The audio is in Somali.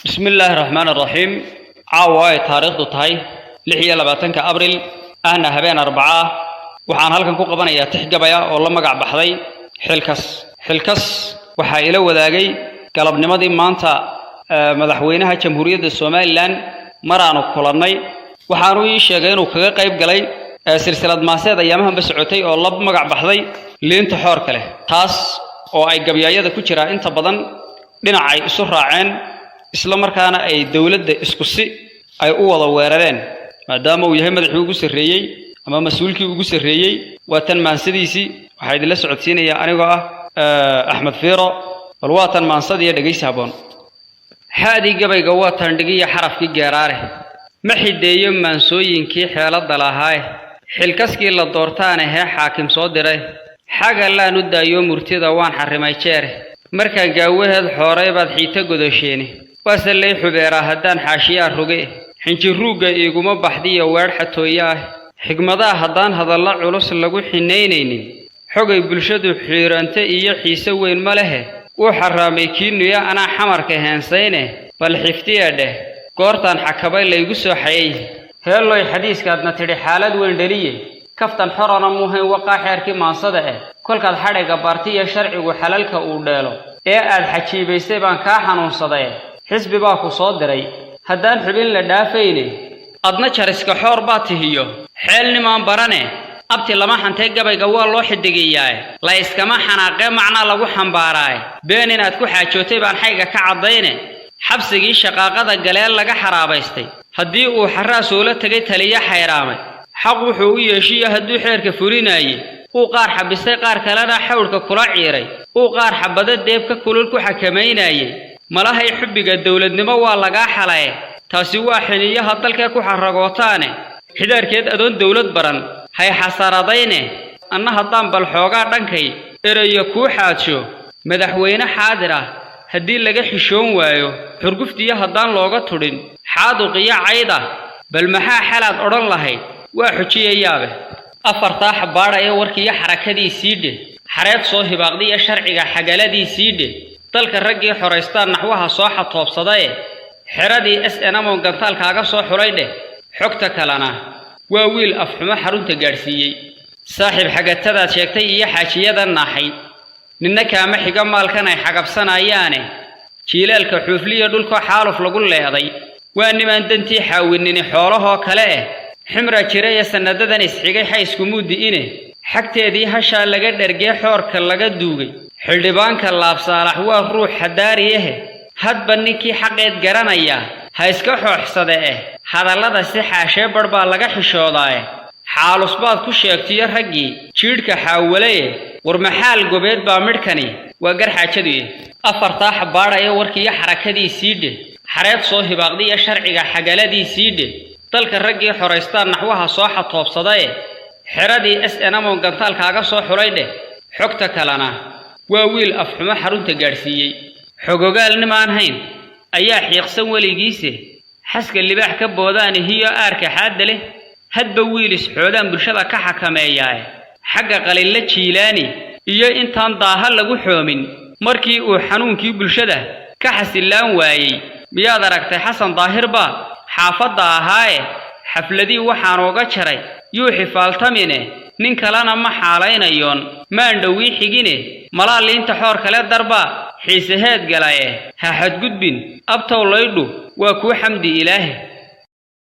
بسم الله الرحمن الرحيم. عاوة تاريخ دطهي لحية لباتنك أبريل أهنا هبين 4 وحان هالكن كو قبانيا تحقبايا والله مقع بحضي حلكس وحا إلو ذاقي قلب نمضي مانتا مدحوينها جمهورية الصوماليلان مرانو كولاني وحانو يشيغينو كغا قيب قلي سلسلة ماسيد أيامها بسعوتي والله مقع بحضي لين تحور كله تاس oo ay gabyayada ku jira inta badan dhinacay isu raaceen isla markaana ay dawladda isku si ay u wada weerareen maadaama uu yahay madaxweyne ugu sareeyay ama mas'uulkii ugu sareeyay waa tan maansadiisi waxa idin la socodsiinaya anigoo ah Axmed Fiiro bal waa tan maansadiya dhageysi haboon haadi gabayga waa tan dhigiya xarafkii geeraare ma xideeyo maansooyinkii xeelada lahaay xilkaskii la doortaan ee xaakim soo diray xaga la nudaayo murtida waan xarimay jeer marka gaawaheed xooray baad xiita godosheeni wasalay xubeera haddaan xaashiya roge xinjiruuga iguma baxdiyo weer xatooyaa xigmadaha haddaan hadalla culus lagu xineyneynin xogay bulshadu xiiranta iyo xiise weyn ma lehe uu xaraamay kiinuya ana xamarka heensayne bal xiftiya dheh goortan xakabay laygu soo xayay heeloy xadiiskaadna tiri xaalad weyn dhaliye kaftan xorana muuhayn waqaa xeerkii maansada kolkaad xadhiga bartiya sharcigu xalalka uu dheelo ee aad xajiibaysay baan kaa xanuunsaday xisbi baa ku soo diray haddaan xubin la dhaafayne adna jariska xoor baa tihiyo xeelnimaan barane abti lama xantay gabayga waa loo xidigayaa la iskama xanaaqee macna lagu xambaaraay been inaad ku xaajootay baan xayga ka cadayne xabsigii shaqaaqada galeel laga xaraabaystay haddii uu xaraas ula tagay taliya xayraamay xaq wuxuu u yeeshiyo hadduu xeerka fulinayay uu qaar xabisay qaar kalena xawlka kula ciiray uu qaar xabada deebka kulul ku xakameynayay malahay xubbiga dawladnimo waa laga xalay taasi waa xiniyaha dalka ku xaragootaane xidaarkeed adoon dawlad baran hay xasaradayne anna haddaan bal xoogaa dhankay erayo ku xaadsho madaxweyne xaadir ah haddii laga xishoon waayo xurguftiya haddaan looga tudhin xaaduqiya cayda bal maxaa xalaad odhan lahayd waa xujiyayaabe afartaa xabaara ee warkiya xarakadii siidhe xareed soo hibaaqdiya sharciga xagaladii siidhe dalka raggii xoreystaan naxwaha soo xatoobsaday xiradii SNM gantaalkaaga soo xulaydhe xogta kalena waa wiil afxumo xarunta gaarsiiyay saaxiib xagatada sheegtay iyo xaajiyada naaxay ninna kaama xiga maalkan ay xagabsanayaane jiilaalka xuufliya dhulka xaaluf lagu leeday waa niman dantii xaawinini xoolaha kale ximra jiray sanadadan isxigay xaysku mudiine xagteedii hasha laga dhargay xoorka laga duugay xildhibaanka laabsaalax waa ruux xadaariye hadba ninkii xaqeed garanaya ha iska xooxsade hadallada si xaashee barbaa laga xishooday xaalus baad ku sheegtiyo raggii jiidhka xaawalay war maxaal gobeed baa midkani waa garxaajadii afartaa xabaara ee warkiya xarakadii siidhe xareed soo hibaaqdiya sharciga xagaladii siidhe dalka raggii xoreystaan naxwaha soo xatoobsaday xiradii SNM gantaalkaaga soo xulaydhe xogta kalena waa wiil afxumo xarunta gaarsiiyay xogogaal nimaan hayn ayaa xiiqsan waligiise xaska libaax ka boodaan hiyo aarka xaadale hadba wiil isxoodaan bulshada ka xakameeyaa xagga qalin la jiilaani iyo intaan daaha lagu xoomin markii uu xanuunkii bulshada ka xasilaan waayay miyaad aragtay xasan daahirba xaafada ahaaye xafladii waxaan uga jaray yuu xifaaltamine nin kalena ma xaalaynayoon maan dhawii xigine malaaliinta xoor kale darba xiisaheed galaye ha xadgudbin abtow laydhu waa ku xamdi ilaahi